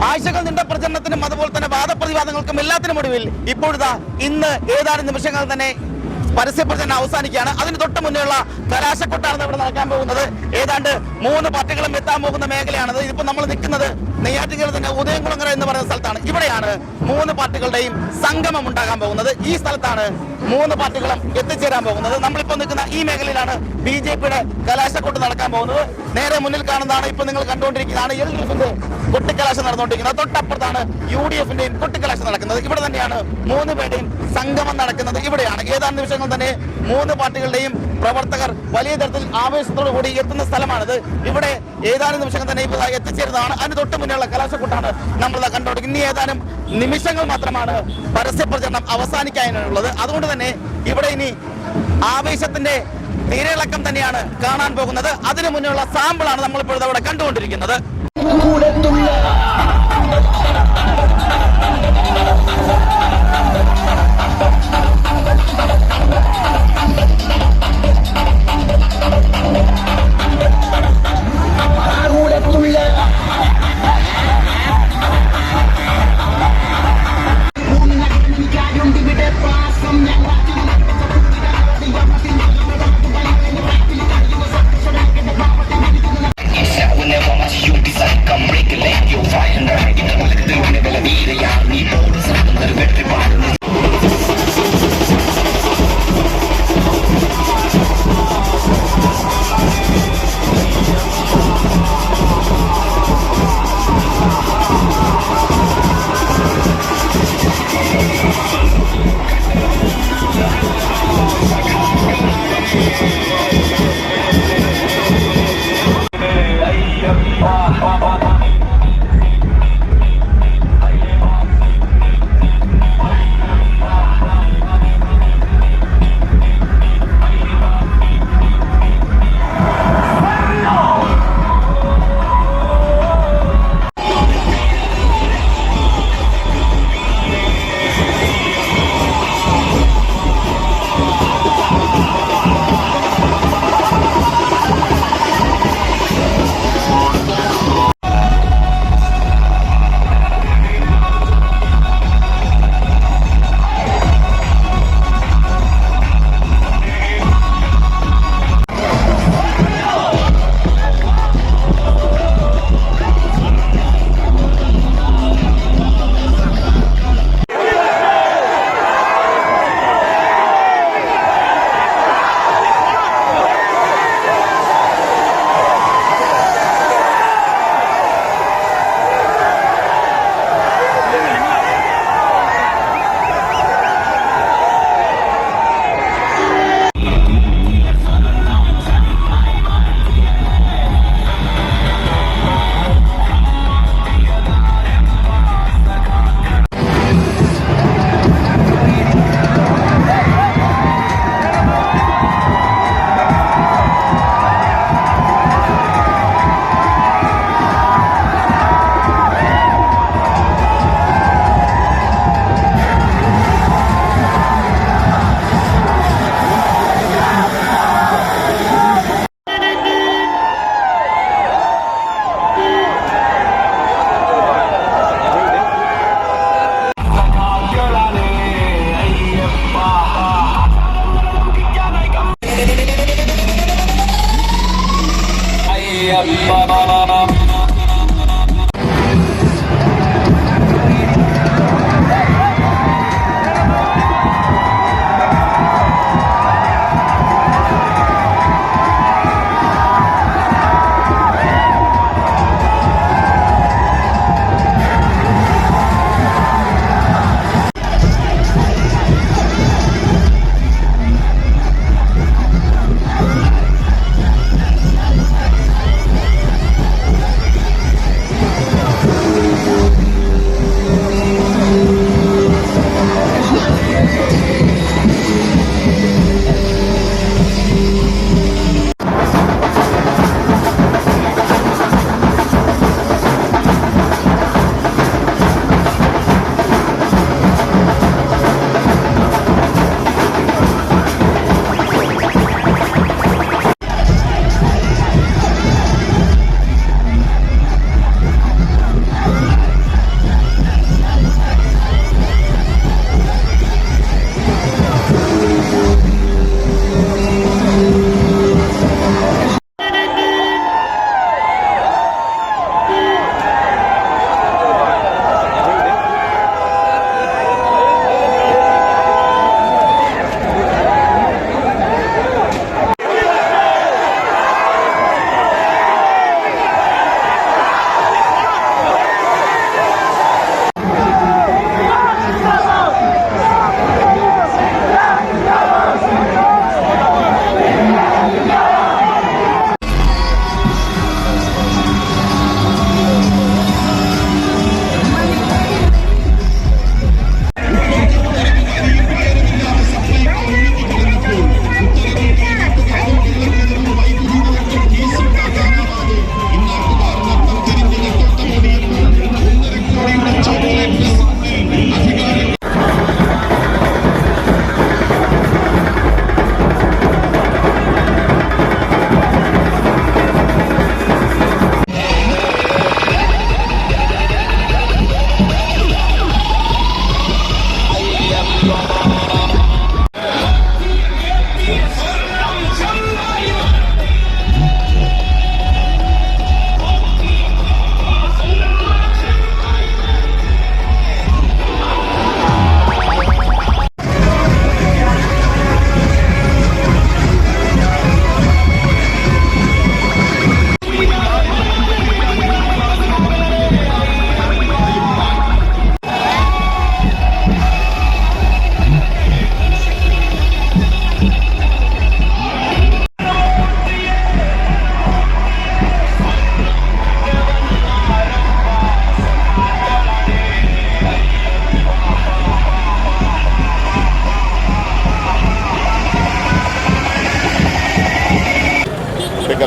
ആഴ്ചകൾ നീണ്ട പ്രചരണത്തിനും അതുപോലെ തന്നെ വാദപ്രതിവാദങ്ങൾക്കും എല്ലാത്തിനും ഒടുവിൽ ഇപ്പോഴിതാ ഇന്ന് ഏതാനും നിമിഷങ്ങൾ തന്നെ പരസ്യപ്രചരണം അവസാനിക്കുകയാണ്. അതിന് തൊട്ട് മുന്നേയുള്ള കലാശക്കൊട്ടാണ് ഇവിടെ നടക്കാൻ പോകുന്നത്. ഏതാണ്ട് 3 പാർട്ടികളും എത്താൻ പോകുന്ന മേഖലയാണത്. ഇതിപ്പോ നമ്മൾ നിൽക്കുന്നത് നെയ്യാറ്റിൻകര തന്നെ ഉദയംകുളങ്ങര എന്ന് പറയുന്ന സ്ഥലത്താണ്. ഇവിടെയാണ് 3 പാർട്ടികളുടെയും സംഗമം ഉണ്ടാകാൻ പോകുന്നത്. ഈ സ്ഥലത്താണ് 3 പാർട്ടികളും എത്തിച്ചേരാൻ പോകുന്നത്. നമ്മളിപ്പോ നിൽക്കുന്ന ഈ മേഖലയിലാണ് BJPയുടെ കലാശക്കൊട്ട് നടക്കാൻ പോകുന്നത്. നേരെ മുന്നിൽ കാണുന്നതാണ് ഇപ്പൊ നിങ്ങൾ കണ്ടുകൊണ്ടിരിക്കുന്നതാണ് LDFന്റെ കൊട്ടിക്കലാശം നടന്നുകൊണ്ടിരിക്കുന്നത്. തൊട്ടപ്പുറത്താണ് UDFന്റെയും കൊട്ടിക്കലാശം നടക്കുന്നത്. ഇവിടെ തന്നെയാണ് 3 പേരുടെയും സംഗമം നടക്കുന്നത്. ഇവിടെയാണ് ഏതാനും നിമിഷങ്ങൾ തന്നെ 3 പാർട്ടികളുടെയും പ്രവർത്തകർ വലിയ തരത്തിൽ ആവേശത്തോടു കൂടി എത്തുന്ന സ്ഥലമാണിത്. ഇവിടെ ഏതാനും നിമിഷങ്ങൾ തന്നെ ഇപ്പോൾ എത്തിച്ചേരുന്നതാണ്. അതിന് തൊട്ട് മുന്നേയുള്ള കലാശക്കൊട്ടാണ് നമ്മൾ കണ്ടുകൊണ്ടിരിക്കുന്നത്. ഇനി ഏതാനും നിമിഷങ്ങൾ മാത്രമാണ് പരസ്യപ്രചരണം അവസാനിക്കാനുള്ളത്. അതുകൊണ്ട് തന്നെ ഇവിടെ ഇനി ആവേശത്തിന്റെ തിരയിളക്കം തന്നെയാണ് കാണാൻ പോകുന്നത്. അതിനു മുന്നേയുള്ള സാമ്പിളാണ് നമ്മളിപ്പോൾ അവിടെ കണ്ടുകൊണ്ടിരിക്കുന്നത്. Whenever you decide, come regulate your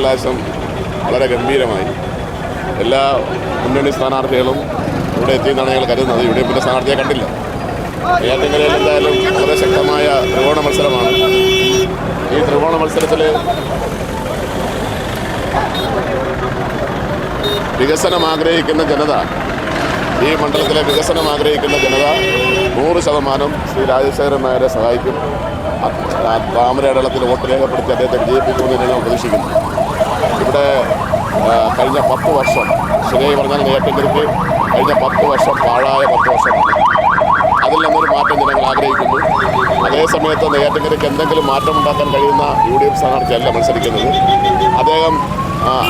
കൊട്ടിക്കലാശം വളരെ ഗംഭീരമായി. എല്ലാ മുന്നണി സ്ഥാനാർത്ഥികളും ഇവിടെ എത്തിയെന്നാണ് ഞങ്ങൾ കരുതുന്നത്. ഇവിടെ പിന്നെ സ്ഥാനാർത്ഥിയെ കണ്ടില്ല. നെയ്യാറ്റിൻകരയിൽ എന്തായാലും വളരെ ശക്തമായ ത്രികോണ മത്സരമാണ്. ഈ ത്രികോണ മത്സരത്തിൽ വികസനം ആഗ്രഹിക്കുന്ന ജനത, ഈ മണ്ഡലത്തിലെ വികസനം ആഗ്രഹിക്കുന്ന ജനത 100% ശ്രീ രാജശേഖരൻ നായരെ സഹായിക്കും. താമരയടളത്തിൽ വോട്ട് രേഖപ്പെടുത്തി അദ്ദേഹത്തെ വിജയിപ്പിക്കുമെന്ന് ഞങ്ങൾ പ്രതീക്ഷിക്കുന്നു. ഇവിടെ കഴിഞ്ഞ 10 വർഷം ശരിയായി പറഞ്ഞാൽ നെയ്യാറ്റിൻകരയ്ക്ക് കഴിഞ്ഞ 10 വർഷം പാഴായ 10 വർഷമാണ്. അതിൽ നിന്നൊരു മാറ്റം ജനങ്ങൾ ആഗ്രഹിക്കുന്നു. അതേസമയത്ത് നെയ്യാറ്റിൻകരയ്ക്ക് എന്തെങ്കിലും മാറ്റമുണ്ടാക്കാൻ കഴിയുന്ന UDF സ്ഥാനാർത്ഥിയല്ല മത്സരിക്കുന്നത്. അദ്ദേഹം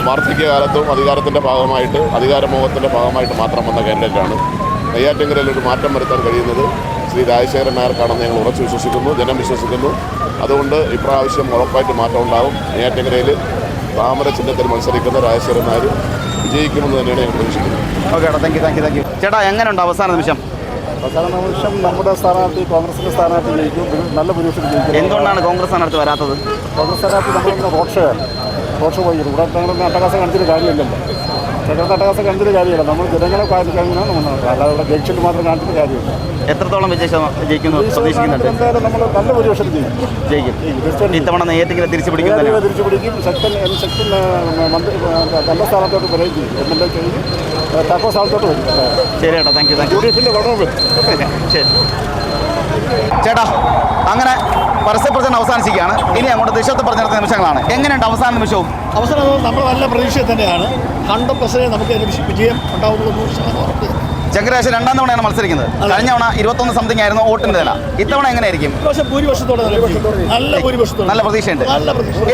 വാർദ്ധക്യകാലത്തും അധികാരത്തിൻ്റെ ഭാഗമായിട്ട്, അധികാരമോഹത്തിൻ്റെ ഭാഗമായിട്ട് മാത്രം വന്ന കാൻഡിഡേറ്റാണ്. നെയ്യാറ്റിൻകരയിൽ ഒരു മാറ്റം വരുത്താൻ കഴിയുന്നത് ശ്രീ രാജശേഖരൻ നായർക്കാണെന്ന് ഞങ്ങൾ ഉറച്ചു വിശ്വസിക്കുന്നു, ജനം വിശ്വസിക്കുന്നു. അതുകൊണ്ട് ഇപ്രാവശ്യം ഉറപ്പായിട്ട് മാറ്റം ഉണ്ടാകും. നെയ്യാറ്റിൻകരയിൽ താമര ചിഹ്നത്തിൽ മത്സരിക്കുന്ന രാജശേഖരൻ നായർ വിജയിക്കുമെന്ന് തന്നെയാണ് ഞങ്ങൾ പ്രതീക്ഷിക്കുന്നത്. ഓക്കെ ചേട്ടാ, താങ്ക് യു. ചേട്ടാ, എങ്ങനെയുണ്ട് അവസാന നിമിഷം? അവസാന നിമിഷം നമ്മുടെ സ്ഥാനാർത്ഥി, കോൺഗ്രസിൻ്റെ സ്ഥാനാർത്ഥി ജയിക്കും. നല്ല ഭൂരിപക്ഷം ജയിക്കും. എന്തുകൊണ്ടാണ് കോൺഗ്രസ് സ്ഥാനാർത്ഥി വരാത്തത്? കോൺഗ്രസ് സ്ഥാനാർത്ഥി നമ്മളിന്ന് റോഡ് ഷോ പോയി. ഇവിടെ ഞങ്ങൾ നാട്ടകാസം കാണിച്ചൊരു കാര്യമില്ലല്ലോ. നാട്ടകാസം കാണിച്ചൊരു കാര്യമില്ല. നമ്മൾ ജനങ്ങളെ കാണിക്കാനാണ് നമ്മൾ നടക്കുക. അല്ലാതെ ഇവിടെ ജയിച്ചിട്ട് മാത്രം കാണിച്ചിട്ട് കാര്യമില്ല. എത്രത്തോളം ജയിക്കുന്നു പ്രതീക്ഷിക്കുന്നുണ്ട്? എന്തായാലും നമ്മൾ നല്ല ഭൂരിപക്ഷം ജയിക്കും. ഇത്തവണ നെയ്യാറ്റിൻകര തിരിച്ചു പിടിക്കും. ശക്തൻ നല്ല സ്ഥാനത്തോട്ട് വരികയും ചെയ്യും. MLA കഴിഞ്ഞ് താക്കോ സ്ഥാനത്തോട്ട് വരും. ശരി ചേട്ടാ, താങ്ക് യു. UDFിൻ്റെ വളരെ ശരി ചേട്ടാ. അങ്ങനെ പരസ്യപ്രചരണം അവസാനിച്ചിരിക്കുകയാണ്. ഇനി അങ്ങോട്ട് നിശബ്ദ പ്രചരണത്തിന് നിമിഷങ്ങളാണ്. എങ്ങനെയുണ്ട് അവസാന നിമിഷവും? അവസാനം നമ്മൾ നല്ല പ്രതീക്ഷ തന്നെയാണ്. 100% നമുക്ക് വിജയം ഉണ്ടാവുന്നത്. ശങ്കരാശ 2ാം തവണയാണ് മത്സരിക്കുന്നത്. കഴിഞ്ഞ തവണ 21 സംതിങ് ആയിരുന്നു വോട്ടിന്റെ നില. ഇത്തവണ എങ്ങനെയായിരിക്കും? നല്ല പ്രതീക്ഷയുണ്ട്.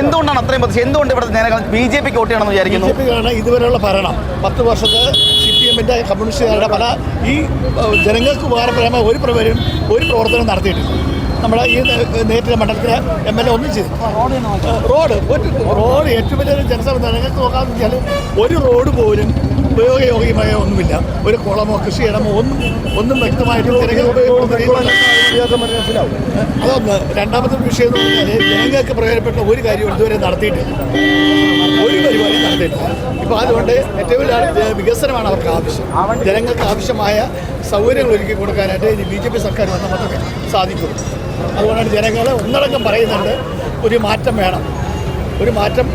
എന്തുകൊണ്ടാണ് അത്രയും പ്രതീക്ഷ? എന്തുകൊണ്ട് ഇവിടെ ജനങ്ങൾ BJPക്ക് വോട്ട് ചെയ്യണമെന്ന് വിചാരിക്കുന്നു? BJPക്കാണ് ഇതുവരെയുള്ള ഭരണം 10 വർഷത്തെ CPMന്റെ കമ്മ്യൂണിസ്റ്റുകാരുടെ പല ഈ ജനങ്ങൾക്ക് ഉപകാരപ്രദമായ ഒരു പ്രവർത്തനം നടത്തിയിട്ടില്ല. നമ്മുടെ ഈ നേരിട്ട മണ്ഡലത്തിലെ MLA ഒന്നും ചെയ്തു. റോഡ് ഏറ്റവും വലിയ ജനസംഖ്യ ജനങ്ങൾക്ക് നോക്കാമെന്ന് വെച്ചാൽ ഒരു റോഡ് പോലും ഉപയോഗയോഗ്യമായ ഒന്നുമില്ല. ഒരു കുളമോ കൃഷിയിടമോ ഒന്നും വ്യക്തമായിട്ട് അതൊന്ന്. രണ്ടാമത്തെ വിഷയം എന്ന് പറഞ്ഞാൽ ജനങ്ങൾക്ക് പ്രയോജനപ്പെട്ട ഒരു കാര്യവും ഇതുവരെ നടത്തിയിട്ടില്ല. ഒരു പരിപാടി നടത്തിയിട്ടില്ല. ഇപ്പോൾ അതുകൊണ്ട് ഏറ്റവും വലിയ വികസനമാണ് അവർക്ക് ആവശ്യം. ജനങ്ങൾക്ക് ആവശ്യമായ സൗകര്യങ്ങൾ ഒരുക്കി കൊടുക്കാനായിട്ട് ഇനി BJP സർക്കാർ വന്ന മാത്രമേ സാധിക്കുള്ളൂ. അതുകൊണ്ടാണ് ജനങ്ങൾ ഒന്നടങ്കം പറയുന്നുണ്ട് ഒരു മാറ്റം വേണം. ഒരു മാറ്റം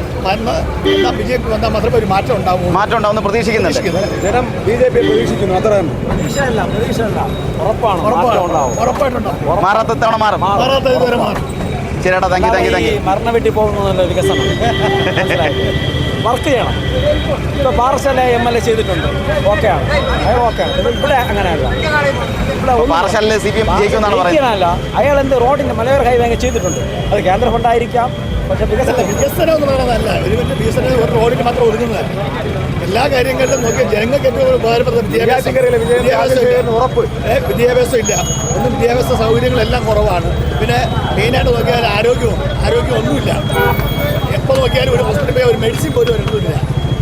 BJP വന്നാൽ മാത്രമേ ഒരു മാറ്റം ഉണ്ടാവുമെന്ന് പ്രതീക്ഷിക്കുന്നുണ്ട്. ജനം BJP പ്രതീക്ഷിക്കുന്നു. അത്ര ഉറപ്പായിട്ടുണ്ടാവും. മാറാത്ത തവണ മാറും. ഇതുവരെ മാറും. ശരിയേട്ടാ, താങ്ക് യു. മരണ വീട്ടിൽ പോകുന്നതല്ല വികസനം. വർക്ക് ചെയ്യണം. ഇപ്പോൾ പാറശാല MLA ചെയ്തിട്ടുണ്ട്. ഓക്കെയാണ്. ഇവിടെ അങ്ങനെയല്ല. പാറശാലയിൽ CPM ജയിക്കുമെന്നാണ് പറയുന്നത്. അയാൾ എന്ത് റോഡിൻ്റെ മലയോര ഹൈവേ അങ്ങ് ചെയ്തിട്ടുണ്ട്. അത് കേന്ദ്ര ഫണ്ടായിരിക്കാം. പക്ഷേ വികസനം എന്ന് പറയുന്നതല്ല. ഒരു വലിയ വികസനം ഒരു റോഡിന് മാത്രം ഒതുങ്ങുന്നതല്ല. എല്ലാ കാര്യങ്ങളിലും നോക്കിയാൽ ജനങ്ങൾക്ക് ഏറ്റവും ഉപകാരപ്പെടുന്ന വിദ്യാഭ്യാസം ഇല്ല. വിദ്യാഭ്യാസ സൗകര്യങ്ങളെല്ലാം കുറവാണ്. പിന്നെ മെയിനായിട്ട് നോക്കിയാൽ ആരോഗ്യമൊന്നുമില്ല. എപ്പോൾ നോക്കിയാലും ഒരു ഹോസ്പിറ്റലിൽ പോയി ഒരു മെഡിസിൻ പോലും ഒരിടത്തുമില്ല.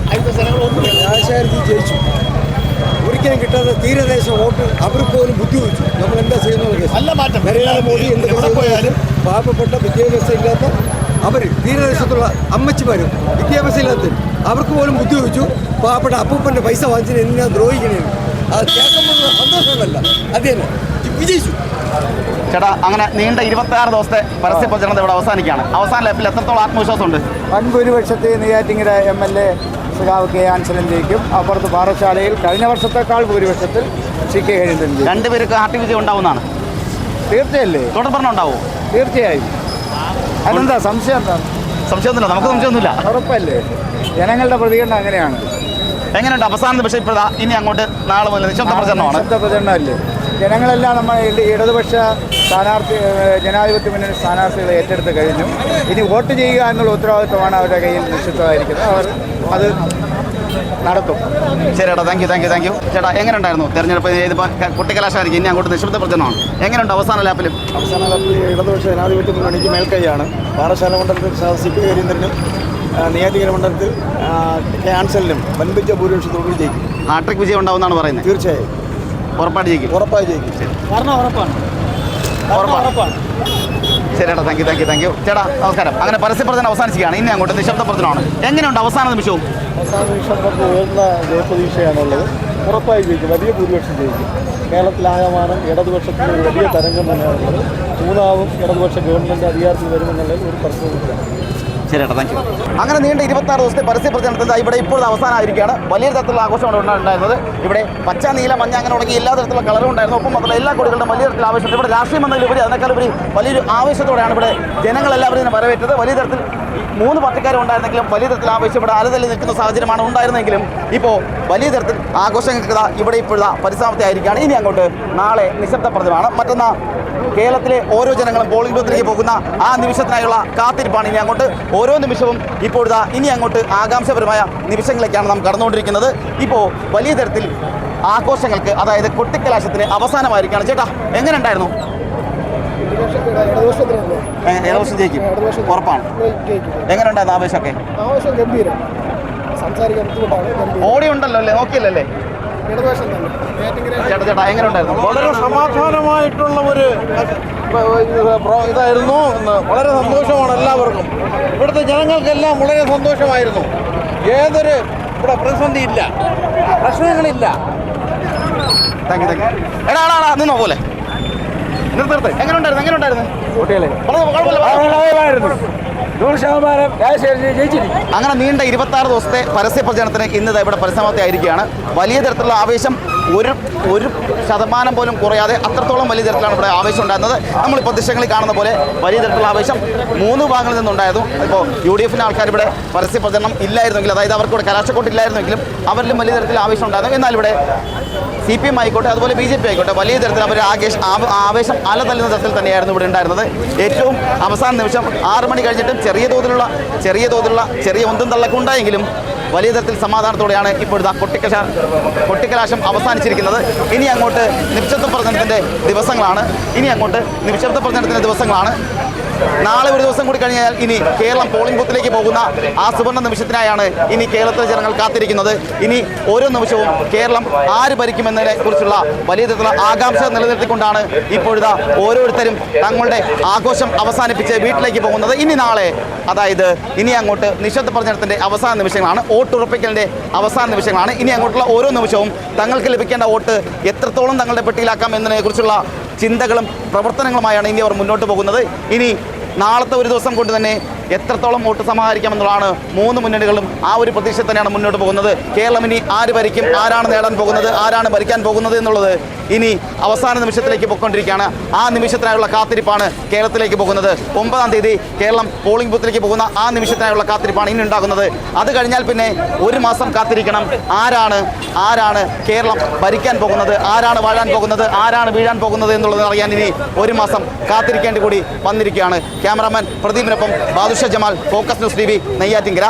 അതിൻ്റെ സ്ഥലങ്ങളൊന്നുമില്ല. രാജശേഖരൻ ജയിച്ചു. ഒരിക്കലും കിട്ടാത്ത തീരദേശ വോട്ട് അവർക്ക് പോലും ബുദ്ധിമുട്ടിച്ചു. നമ്മൾ എന്താ ചെയ്യുന്നത്? നല്ല മാറ്റം. നരേന്ദ്രമോദി എന്തൊക്കെ പോയാലും പാവപ്പെട്ട വിദ്യാഭ്യാസം ഇല്ലാത്ത അവർ തീരദേശത്തുള്ള അമ്മച്ചിമാരും വിദ്യാഭ്യാസം ഇല്ലാത്ത അവർക്ക് പോലും ബുദ്ധിമുട്ടിച്ചു. പാവപ്പെട്ട അപ്പൂപ്പൻ്റെ പൈസ വാങ്ങിച്ചതിന് എന്തിനാ ദ്രോഹിക്കണേ? അത് കേൾക്കുമ്പോൾ സന്തോഷമല്ല. അത് തന്നെ വിജയിച്ചു. ചേട്ടാ, അങ്ങനെ നീണ്ട 26 ദിവസത്തെ പരസ്യ പ്രചരണം ഇവിടെ അവസാനിക്കുകയാണ്. അവസാന ലാപ്പിൽ എത്രത്തോളം ആത്മവിശ്വാസമുണ്ട്? വൻ ഭൂരിപക്ഷത്തെ നെയ്യാറ്റിൻകര MLA സഖാവ് K. ആൻസലൻ ജയിക്കും. അപ്പുറത്ത് പാറശാലയിൽ കഴിഞ്ഞ വർഷത്തേക്കാൾ ഭൂരിപക്ഷത്തിൽ CK ഹരീന്ദ്രൻ ജയിക്കും. രണ്ടുപേർക്ക് ആർട്ടി വിജയം ഉണ്ടാവുന്നതാണ്. തീർച്ചയല്ലേ? തുടർഭരണം ഉണ്ടാവും. തീർച്ചയായും. അതെന്താ സംശയം? എന്താണ്? സംശയമൊന്നുമില്ല. നമുക്ക് സംശയമൊന്നുമില്ല. ഉറപ്പല്ലേ? ജനങ്ങളുടെ പ്രതികരണം അങ്ങനെയാണ്. എങ്ങനെയുണ്ട് അവസാന നിമിഷം? ഇപ്പോഴാ ഇനി അങ്ങോട്ട് നാളെ മുതൽ നിശബ്ദ പ്രചരണമാണ്. നിശബ്ദ പ്രചരണമല്ലേ? ജനങ്ങളെല്ലാം നമ്മൾ ഇടതുപക്ഷ സ്ഥാനാർത്ഥി, ജനാധിപത്യ മുന്നണി സ്ഥാനാർത്ഥികളെ ഏറ്റെടുത്ത് കഴിഞ്ഞു. ഇനി വോട്ട് ചെയ്യുക എന്നുള്ള ഉത്തരവാദിത്വമാണ് അവരുടെ കയ്യിൽ നിശ്ചിതമായിരിക്കുന്നത്. അവർ അത് നടത്തും. ശരിയേട്ടാ, താങ്ക് യു. ചേട്ടാ, എങ്ങനെ ഉണ്ടായിരുന്നു തെരഞ്ഞെടുപ്പ്? ഇതിപ്പോൾ കുട്ടിക്കലാശമായിരിക്കും. ഇനി അങ്ങോട്ട് നിശബ്ദ പ്രചരണമാണ്. എങ്ങനെയുണ്ട് അവസാന ലാപ്പിലും? അവസാന ലാപ്പിൽ ഇടതുപക്ഷ ജനാധിപത്യ മുന്നണിക്ക് മേൽക്കൈയാണ്. പാറശാല മണ്ഡലത്തിൽ CK ഹരീന്ദ്രനും, നെയ്യാറ്റിൻകര മണ്ഡലത്തിൽ K. ആൻസലിനും വൻപിച്ച ഭൂരിപക്ഷത്തോടുകൂടി ജയിക്കും. ഹാട്രിക് വിജയം ഉണ്ടാവുമെന്നാണ് പറയുന്നത്. തീർച്ചയായും ഉറപ്പായിട്ട് ജയിക്കും. ഉറപ്പായി ജയിക്കും. ഉറപ്പാണ്. ശരി ചേട്ടാ, താങ്ക് യു ചേട്ടാ. നമസ്കാരം. അങ്ങനെ പരസ്യപ്രചരണം അവസാനിക്കുകയാണ്. ഇനി അങ്ങോട്ട് നിശബ്ദ പ്രചരണമാണ്. എങ്ങനെയുണ്ട് അവസാന നിമിഷവും? അവസാന നിമിഷം നമുക്ക് ഉയർന്ന ജയപ്രതീക്ഷയാണുള്ളത്. ഉറപ്പായി ജയിക്കും, വലിയ ഭൂരിപക്ഷം ജയിക്കും. കേരളത്തിലാകമാനം ഇടതുപക്ഷത്തിന് ഒരു വലിയ തരംഗം തന്നെയാണുള്ളത്. മൂന്നാവും ഇടതുപക്ഷ ഗവൺമെൻറ് അധികാരത്തിൽ വരുമെന്നുള്ളതിൽ ഒരു പ്രശ്നവുമില്ല. ശരി ചേട്ടാ, താങ്ക് യു. അങ്ങനെ നീണ്ട 26 ദിവസത്തെ പരസ്യ പ്രചരണത്തിൽ ഇവിടെ ഇപ്പോഴും അവസാനമായിരിക്കുകയാണ്. വലിയ തരത്തിലുള്ള ആഘോഷമാണ് ഉണ്ടായിരുന്നത്. ഇവിടെ പച്ച, നീല, മഞ്ഞ അങ്ങനെ തുടങ്ങി എല്ലാ തരത്തിലുള്ള കളറും ഉണ്ടായിരുന്നു. ഒപ്പം മാത്രമല്ല എല്ലാ കൊടികളുടെ വലിയ തരത്തിലുള്ള ആവേശം. ഇവിടെ രാഷ്ട്രീയം എന്നതിലുപരി അതിനേക്കാളുപരി വലിയൊരു ആവേശത്തോടെയാണ് ഇവിടെ ജനങ്ങളെല്ലാവരും ഇതിനെ വരവേറ്റത്. വലിയ തരത്തിൽ 3 പാർട്ടിക്കാരും ഉണ്ടായിരുന്നെങ്കിലും വലിയ തരത്തിൽ ആവേശം ഇവിടെ അലതല്ലി നിൽക്കുന്ന സാഹചര്യമാണ് ഉണ്ടായിരുന്നെങ്കിലും ഇപ്പോൾ വലിയ തരത്തിൽ ആഘോഷങ്ങൾക്ക് ഇവിടെ ഇപ്പോഴത്തെ പരിസമാപ്തി ആയിരിക്കുകയാണ്. ഇനി അങ്ങോട്ട് നാളെ നിശബ്ദ പ്രചരണമാണ്. മറ്റന്നാ കേരളത്തിലെ ഓരോ ജനങ്ങളും പോളിംഗ് ബൂത്തിലേക്ക് പോകുന്ന ആ നിമിഷത്തിനായുള്ള കാത്തിരിപ്പാണ്. ഇനി അങ്ങോട്ട് ഓരോ നിമിഷവും ഇപ്പോഴത്തെ ഇനി അങ്ങോട്ട് ആകാംക്ഷപരമായ നിമിഷങ്ങളിലേക്കാണ് നാം കടന്നുകൊണ്ടിരിക്കുന്നത്. ഇപ്പോൾ വലിയ തരത്തിൽ ആഘോഷങ്ങൾക്ക്, അതായത് കൊട്ടിക്കലാശത്തിന് അവസാനമായിരിക്കുകയാണ്. ചേട്ടാ, എങ്ങനെ ഉണ്ടായിരുന്നു? ഇടതുപക്ഷം ജയിക്കും, ഉറപ്പാണ്. എങ്ങനെ ഉണ്ടായിരുന്നു ആവേശമൊക്കെ? ആവശ്യം ഗംഭീരം, സംസാരിക്കാൻ ബുദ്ധിമുട്ടാണ്. ഓടി ഉണ്ടല്ലോ അല്ലേ, നോക്കിയില്ലല്ലേ? ചേട്ടാ എങ്ങനെ ഉണ്ടായിരുന്നു? വളരെ സമാധാനമായിട്ടുള്ള ഒരു ഇതായിരുന്നു. വളരെ സന്തോഷമാണ് എല്ലാവർക്കും. ഇവിടുത്തെ ജനങ്ങൾക്കെല്ലാം വളരെ സന്തോഷമായിരുന്നു. ഏതൊരു ഇവിടെ പ്രതിസന്ധി ഇല്ല, പ്രശ്നങ്ങളില്ല. Thank you. എടാ നിന്നോ പോലെ നിർത്ത്. എങ്ങനെ ഉണ്ടായിരുന്നു? അങ്ങനെ നീണ്ട 26 ദിവസത്തെ പരസ്യ പ്രചരണത്തിന് ഇന്ന് ഇവിടെ പരിസമാപ്തി ആയിരിക്കുകയാണ്. വലിയ തരത്തിലുള്ള ആവേശം ഒരു ശതമാനം പോലും കുറയാതെ അത്രത്തോളം വലിയ തരത്തിലാണ് ഇവിടെ ആവേശം ഉണ്ടായിരുന്നത്. നമ്മളിപ്പോൾ ദൃശ്യങ്ങളിൽ കാണുന്ന പോലെ വലിയ തരത്തിലുള്ള ആവേശം 3 ഭാഗങ്ങളിൽ നിന്നുണ്ടായിരുന്നു. ഇപ്പോൾ UDF ആൾക്കാർ ഇവിടെ പരസ്യ പ്രചരണം ഇല്ലായിരുന്നെങ്കിൽ, അതായത് അവർക്കിവിടെ കലാശക്കൊട്ടില്ലായിരുന്നെങ്കിലും അവരിലും വലിയ തരത്തിൽ ആവേശം ഉണ്ടായിരുന്നു. എന്നാൽ ഇവിടെ CPM ആയിക്കോട്ടെ, അതുപോലെ BJP ആയിക്കോട്ടെ, വലിയ തരത്തിൽ അവർ ആവേശം അലതല്ലുന്ന തരത്തിൽ തന്നെയായിരുന്നു ഇവിടെ ഉണ്ടായിരുന്നത്. ഏറ്റവും അവസാന നിമിഷം 6 മണി കഴിഞ്ഞിട്ടും ചെറിയ തോതിലുള്ള ചെറിയ ഒന്നും തള്ളൊക്കെ ഉണ്ടായെങ്കിലും വലിയ തരത്തിൽ സമാധാനത്തോടെയാണ് ഇപ്പോഴത്തെ കൊട്ടിക്കലാശം അവസാനിച്ചിരിക്കുന്നത്. ഇനി അങ്ങോട്ട് നിശബ്ദ പ്രചരണത്തിൻ്റെ ദിവസങ്ങളാണ്. നാളെ ഒരു ദിവസം കൂടി കഴിഞ്ഞാൽ ഇനി കേരളം പോളിംഗ് ബൂത്തിലേക്ക് പോകുന്ന ആ സുവർണ്ണ നിമിഷത്തിനായാണ് ഇനി കേരളത്തിലെ ജനങ്ങൾ കാത്തിരിക്കുന്നത്. ഇനി ഓരോ നിമിഷവും കേരളം ആര് ഭരിക്കുമെന്നതിനെ കുറിച്ചുള്ള വലിയ തരത്തിലുള്ള ആകാംക്ഷ നിലനിർത്തിക്കൊണ്ടാണ് ഇപ്പോഴത്തെ ഓരോരുത്തരും തങ്ങളുടെ ആഘോഷം അവസാനിപ്പിച്ച് വീട്ടിലേക്ക് പോകുന്നത്. ഇനി നാളെ, അതായത് ഇനി അങ്ങോട്ട് നിശബ്ദ പ്രചരണത്തിൻ്റെ അവസാന നിമിഷങ്ങളാണ്, വോട്ടുറപ്പിക്കലിൻ്റെ അവസാന നിമിഷങ്ങളാണ്. ഇനി അങ്ങോട്ടുള്ള ഓരോ നിമിഷവും തങ്ങൾക്ക് ലഭിക്കേണ്ട വോട്ട് എത്രത്തോളം തങ്ങളുടെ പെട്ടിയിലാക്കാം എന്നതിനെക്കുറിച്ചുള്ള ചിന്തകളും പ്രവർത്തനങ്ങളുമായാണ് ഇനി അവർ മുന്നോട്ട് പോകുന്നത്. ഇനി നാളത്തെ ഒരു ദിവസം കൊണ്ട് തന്നെ എത്രത്തോളം വോട്ട് സമാഹരിക്കാമെന്നുള്ളതാണ് 3 മുന്നണികളും ആ ഒരു പ്രതീക്ഷ തന്നെയാണ് മുന്നോട്ട് പോകുന്നത്. കേരളം ഇനി ആര് ഭരിക്കും, ആരാണ് നേടാൻ പോകുന്നത്, ആരാണ് ഭരിക്കാൻ പോകുന്നത് എന്നുള്ളത് ഇനി അവസാന നിമിഷത്തിലേക്ക് പോയിക്കൊണ്ടിരിക്കുകയാണ്. ആ നിമിഷത്തിനായുള്ള കാത്തിരിപ്പാണ് കേരളത്തിലേക്ക് പോകുന്നത്. 9-ാം തീയതി കേരളം പോളിംഗ് ബൂത്തിലേക്ക് പോകുന്ന ആ നിമിഷത്തിനായുള്ള കാത്തിരിപ്പാണ് ഇനി ഉണ്ടാകുന്നത്. അത് കഴിഞ്ഞാൽ പിന്നെ 1 മാസം കാത്തിരിക്കണം. ആരാണ് കേരളം ഭരിക്കാൻ പോകുന്നത്, ആരാണ് വാഴാൻ പോകുന്നത്, ആരാണ് വീഴാൻ പോകുന്നത് എന്നുള്ളത് അറിയാൻ ഇനി 1 മാസം കാത്തിരിക്കേണ്ടി കൂടി വന്നിരിക്കുകയാണ്. ക്യാമറാമാൻ പ്രദീപിനൊപ്പം Badusha Jamal, focus news TV, Neyyattinkara.